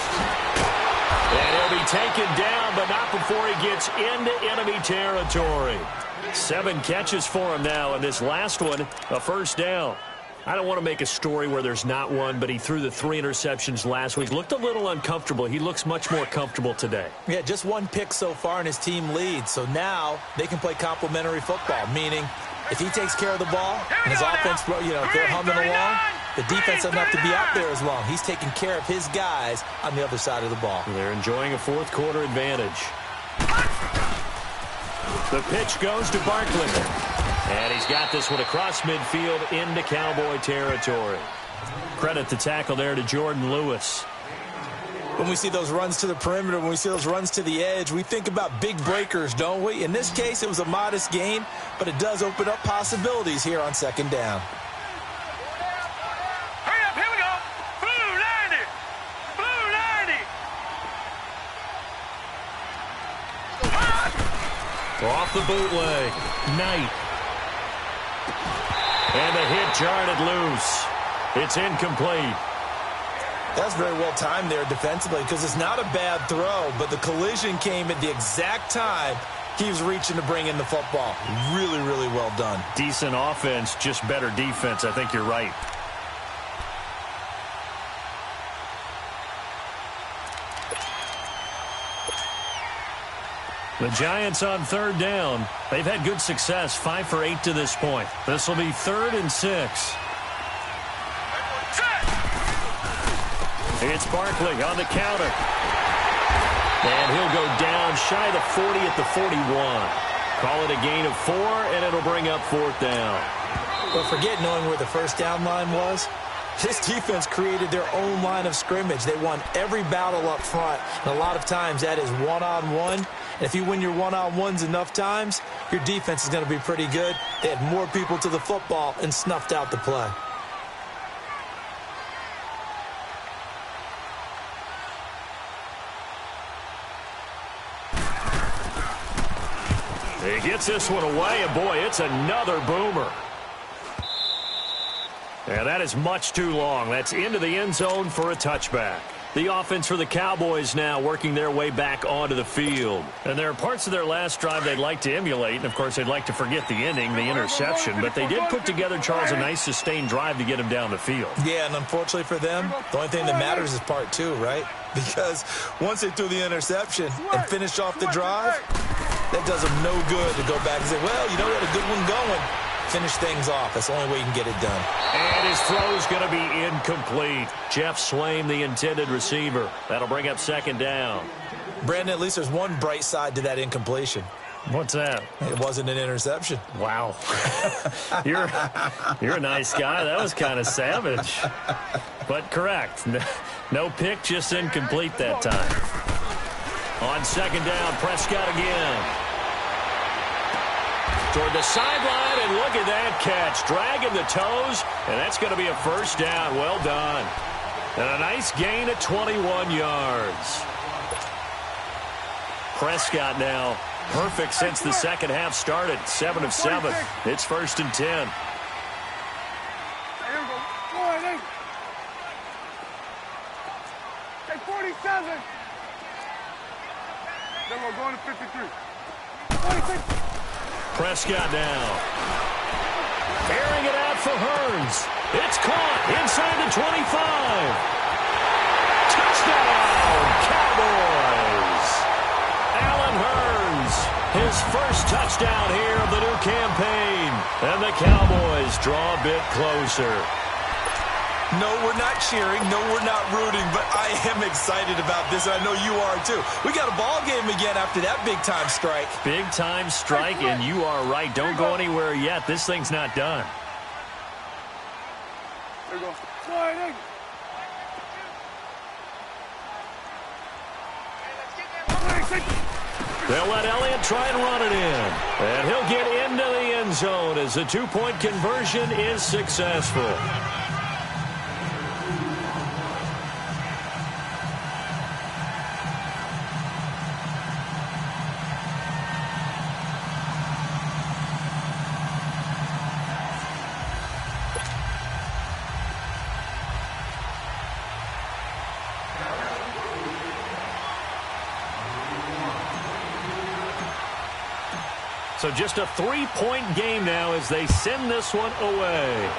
And he'll be taken down, but not before he gets into enemy territory. 7 catches for him now, and this last one, a first down. I don't want to make a story where there's not one, but he threw the 3 interceptions last week. Looked a little uncomfortable. He looks much more comfortable today. Yeah, just 1 pick so far and his team leads. So now they can play complementary football, meaning if he takes care of the ball and his offense, if they're humming along, the defense doesn't have to be out there as long. He's taking care of his guys on the other side of the ball. They're enjoying a fourth quarter advantage. The pitch goes to Barkley. And he's got this one across midfield into Cowboy territory. Credit the tackle there to Jordan Lewis. When we see those runs to the perimeter, when we see those runs to the edge, we think about big breakers, don't we? In this case, it was a modest gain, but it does open up possibilities here on second down. Hurry up, here we go. Blue 90. Blue 90. Off the bootleg. Knight. And the hit jarred it loose. It's incomplete. That's very well timed there defensively because it's not a bad throw, but the collision came at the exact time he was reaching to bring in the football. Really, really well done. Decent offense, just better defense. I think you're right. The Giants on third down. They've had good success, 5 for 8 to this point. This will be 3rd and 6. It's Barkley on the counter. And he'll go down shy of the 40 at the 41. Call it a gain of 4, and it'll bring up 4th down. But forget knowing where the first down line was. This defense created their own line of scrimmage. They won every battle up front, and a lot of times that is one-on-one. And if you win your one-on-ones enough times, your defense is going to be pretty good. They had more people to the football and snuffed out the play. He gets this one away, and boy, it's another boomer. And that is much too long. That's into the end zone for a touchback. The offense for the Cowboys now working their way back onto the field. And there are parts of their last drive they'd like to emulate. And, of course, they'd like to forget the ending, the interception. But they did put together, Charles, a nice sustained drive to get him down the field. Yeah, and unfortunately for them, the only thing that matters is part 2, right? Because once they threw the interception and finished off the drive, that does them no good to go back and say, well, you know, we had a good one going. Finish things off. That's the only way you can get it done. And his throw's going to be incomplete. Jeff Swaim, the intended receiver. That'll bring up 2nd down. Brandon, at least there's one bright side to that incompletion. What's that? It wasn't an interception. Wow. You're a nice guy. That was kind of savage. But correct. No pick, just incomplete that time. On 2nd down, Prescott again. Toward the sideline, and look at that catch. Dragging the toes, and that's going to be a 1st down. Well done. And a nice gain of 21 yards. Prescott now perfect since the second half started. 7 of 7. It's 1st and 10. Here we go. Go ahead, hey. Hey, 47. Then we're going to 53. 46. Prescott now. Airing it out for Hearns. It's caught inside the 25. Touchdown, Cowboys. Allen Hearns, his first touchdown here of the new campaign. And the Cowboys draw a bit closer. No, we're not cheering. No, we're not rooting. But I am excited about this, and I know you are too. We got a ball game again after that big-time strike. Big-time strike, and you are right. Don't go anywhere yet. This thing's not done. There you go. Go ahead, They'll let Elliott try and run it in. And he'll get into the end zone as the 2-point conversion is successful. So just a 3-point game now as they send this one away.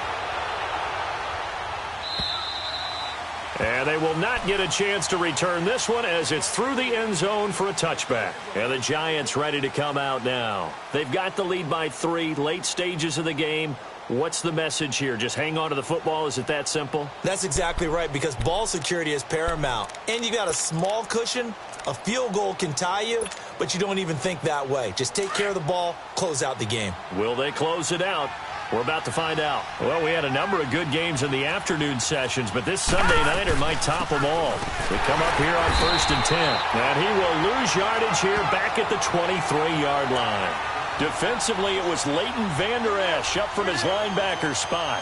And they will not get a chance to return this one as it's through the end zone for a touchback. And the Giants ready to come out now. They've got the lead by 3, late stages of the game. What's the message here? Just hang on to the football? Is it that simple? That's exactly right, because ball security is paramount. And you got a small cushion. A field goal can tie you, but you don't even think that way. Just take care of the ball, close out the game. Will they close it out? We're about to find out. Well, we had a number of good games in the afternoon sessions, but this Sunday nighter might top them all. They come up here on 1st and 10. And he will lose yardage here back at the 23-yard line. Defensively, it was Leighton Vander Esch up from his linebacker spot.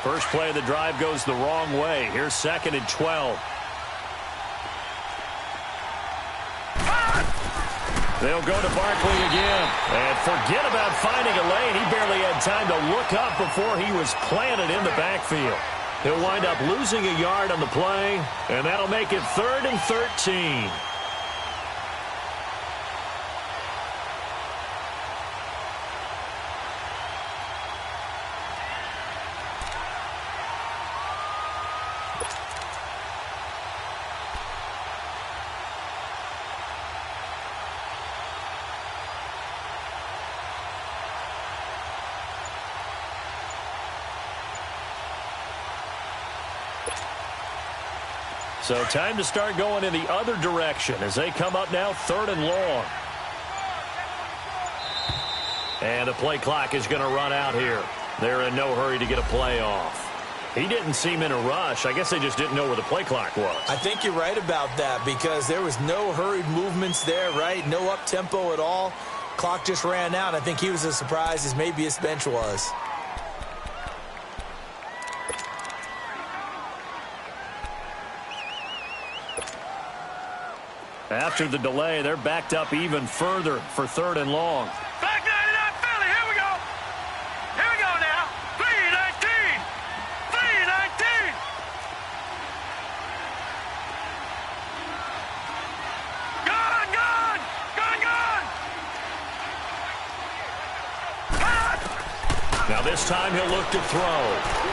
First play of the drive goes the wrong way. Here's 2nd and 12. They'll go to Barkley again. And forget about finding a lane. He barely had time to look up before he was planted in the backfield. He'll wind up losing a yard on the play, and that'll make it 3rd and 13. So time to start going in the other direction as they come up now 3rd and long. And the play clock is going to run out here. They're in no hurry to get a play off. He didn't seem in a rush. I guess they just didn't know where the play clock was. I think you're right about that because there was no hurried movements there, right? No up-tempo at all. Clock just ran out. I think he was as surprised as maybe his bench was. After the delay, they're backed up even further for 3rd and long. Back 99 Philly, here we go. Here we go now. 3-19. 3-19. Gun, gun. Gun, gun. Cut. Now this time he'll look to throw.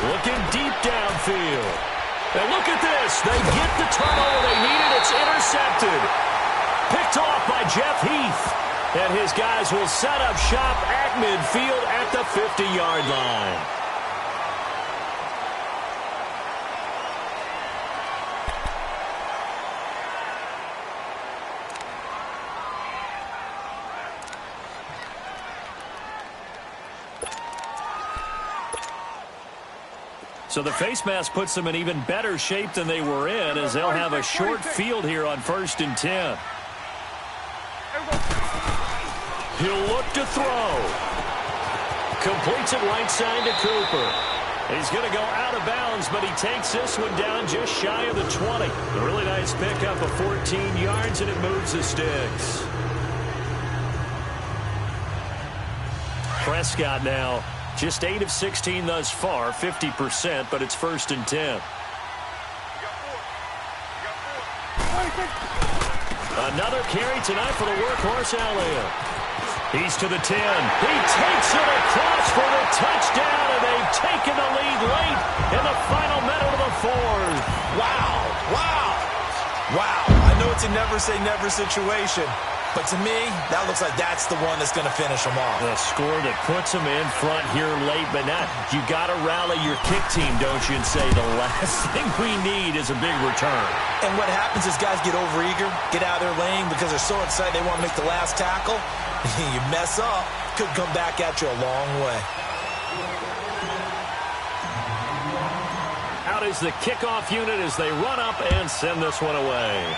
Looking deep downfield. And look at this. They get the turnover they needed. It's intercepted. Picked off by Jeff Heath. And his guys will set up shop at midfield at the 50-yard line. So the face mask puts them in even better shape than they were in as they'll have a short field here on 1st and 10. He'll look to throw. Completes it right side to Cooper. He's going to go out of bounds, but he takes this one down just shy of the 20. A really nice pickup of 14 yards, and it moves the sticks. Prescott now just 8 of 16 thus far, 50%, but it's 1st and 10. Another carry tonight for the workhorse Elliott. He's to the 10. He takes it across for the touchdown, and they've taken the lead late in the final minute of the 4th. Wow. Wow. Wow. I know it's a never-say-never situation, but to me, that looks like that's the one that's going to finish them off. The score that puts them in front here late, but not. You got to rally your kick team, don't you, and say the last thing we need is a big return. And what happens is guys get overeager, get out of their lane because they're so excited they want to make the last tackle. You mess up, could come back at you a long way. Out is the kickoff unit as they run up and send this one away.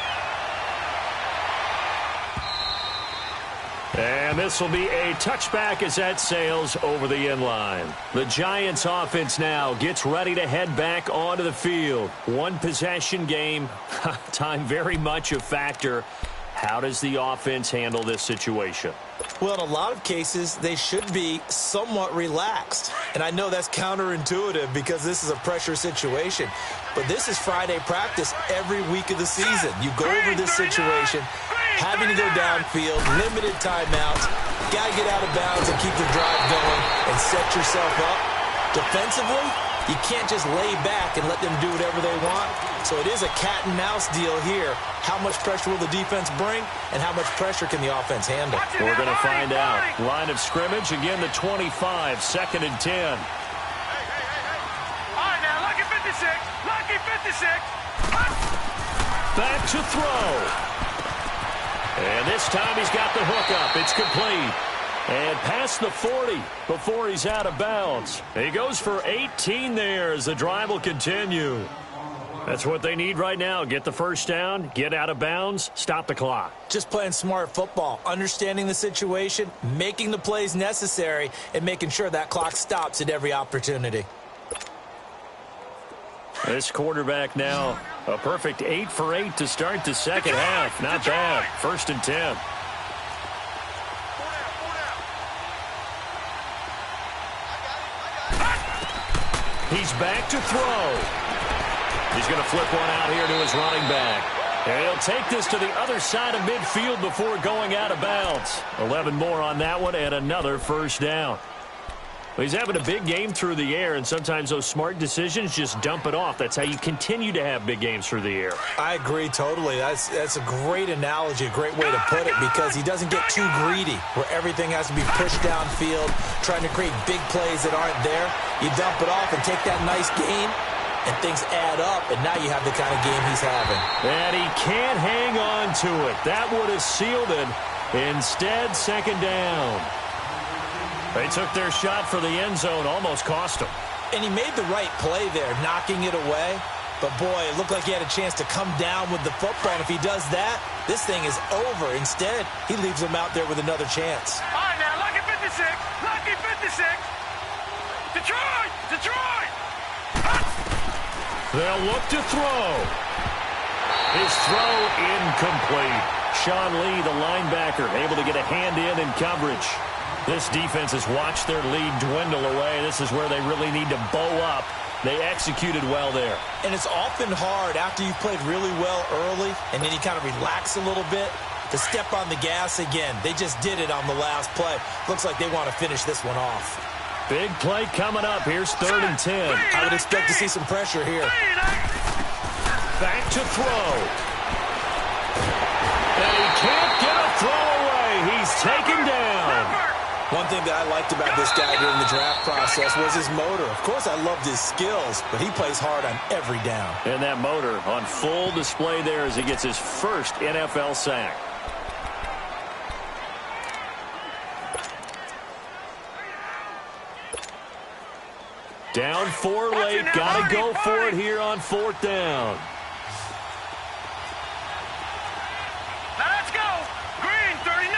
And this will be a touchback as that sails over the end line. The Giants offense now gets ready to head back onto the field. One possession game. Time very much a factor. How does the offense handle this situation? Well, in a lot of cases, they should be somewhat relaxed. And I know that's counterintuitive because this is a pressure situation. But this is Friday practice every week of the season. You go over this situation, having to go downfield, limited timeouts, got to get out of bounds and keep the drive going and set yourself up. Defensively, you can't just lay back and let them do whatever they want. So it is a cat and mouse deal here. How much pressure will the defense bring and how much pressure can the offense handle? We're going to find out. Line of scrimmage, again the 25, 2nd and 10. All right, now, lucky 56. Lucky 56. Back to throw. And this time he's got the hook up. It's complete. And past the 40 before he's out of bounds. He goes for 18 there as the drive will continue. That's what they need right now. Get the first down, get out of bounds, stop the clock. Just playing smart football, understanding the situation, making the plays necessary, and making sure that clock stops at every opportunity. This quarterback now, a perfect 8 for 8 to start the second half. Not bad. 1st and 10. He's back to throw. He's going to flip one out here to his running back. And he'll take this to the other side of midfield before going out of bounds. 11 more on that one and another first down. Well, he's having a big game through the air, and sometimes those smart decisions just dump it off. That's how you continue to have big games through the air. I agree totally. That's a great analogy, a great way to put it, because he doesn't get too greedy where everything has to be pushed downfield, trying to create big plays that aren't there. You dump it off and take that nice gain, and things add up, and now you have the kind of game he's having. And he can't hang on to it. That would have sealed it. Instead, second down. They took their shot for the end zone, almost cost him. And he made the right play there, knocking it away. But, boy, it looked like he had a chance to come down with the football. And if he does that, this thing is over. Instead, he leaves him out there with another chance. All right, now, lucky 56. Lucky 56. Detroit! Detroit! They'll look to throw. His throw incomplete. Sean Lee, the linebacker, able to get a hand in coverage. This defense has watched their lead dwindle away. This is where they really need to bow up. They executed well there. And it's often hard after you've played really well early and then you kind of relax a little bit to step on the gas again. They just did it on the last play. Looks like they want to finish this one off. Big play coming up. Here's 3rd and 10. I would expect to see some pressure here. Back to throw. And he can't get a throw away. He's taken down. One thing that I liked about this guy during the draft process was his motor. Of course, I loved his skills, but he plays hard on every down. And that motor on full display there as he gets his first NFL sack. Down 4 late. Got to go for it here on 4th down. Now let's go. Green 39.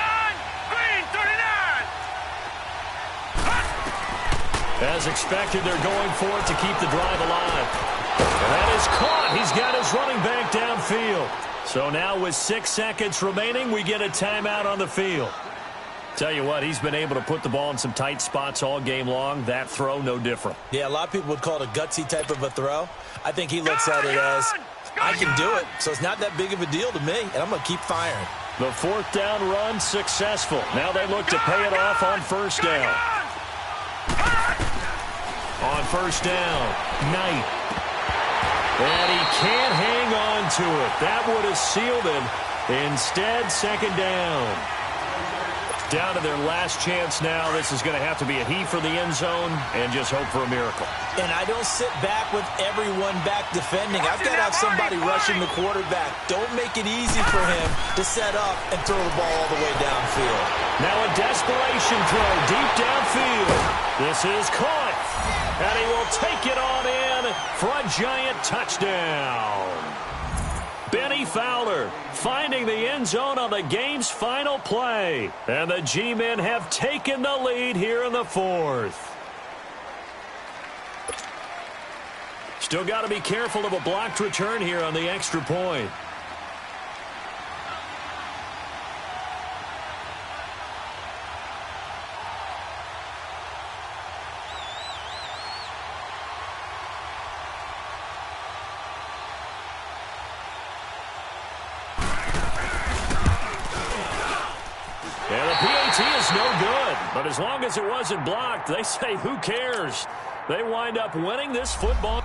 Green 39. As expected, they're going for it to keep the drive alive. And that is caught. He's got his running back downfield. So now with 6 seconds remaining, we get a timeout on the field. Tell you what, he's been able to put the ball in some tight spots all game long. That throw, no different. Yeah, a lot of people would call it a gutsy type of a throw. I think he looks at it as, I can do it, so it's not that big of a deal to me, and I'm going to keep firing. The 4th down run successful. Now they look to pay it off on 1st down. On 1st down, Knight. And he can't hang on to it. That would have sealed it. Instead, 2nd down. Down to their last chance now. This is going to have to be a heave for the end zone and just hope for a miracle. And I don't sit back with everyone back defending. I've got to have somebody rushing the quarterback. Don't make it easy for him to set up and throw the ball all the way downfield. Now a desperation throw deep downfield. This is caught. And he will take it on in for a giant touchdown. Benny Fowler finding the end zone on the game's final play. And the G-men have taken the lead here in the 4th. Still got to be careful of a blocked return here on the extra point. And the PAT is no good. But as long as it wasn't blocked, they say, who cares? They wind up winning this football.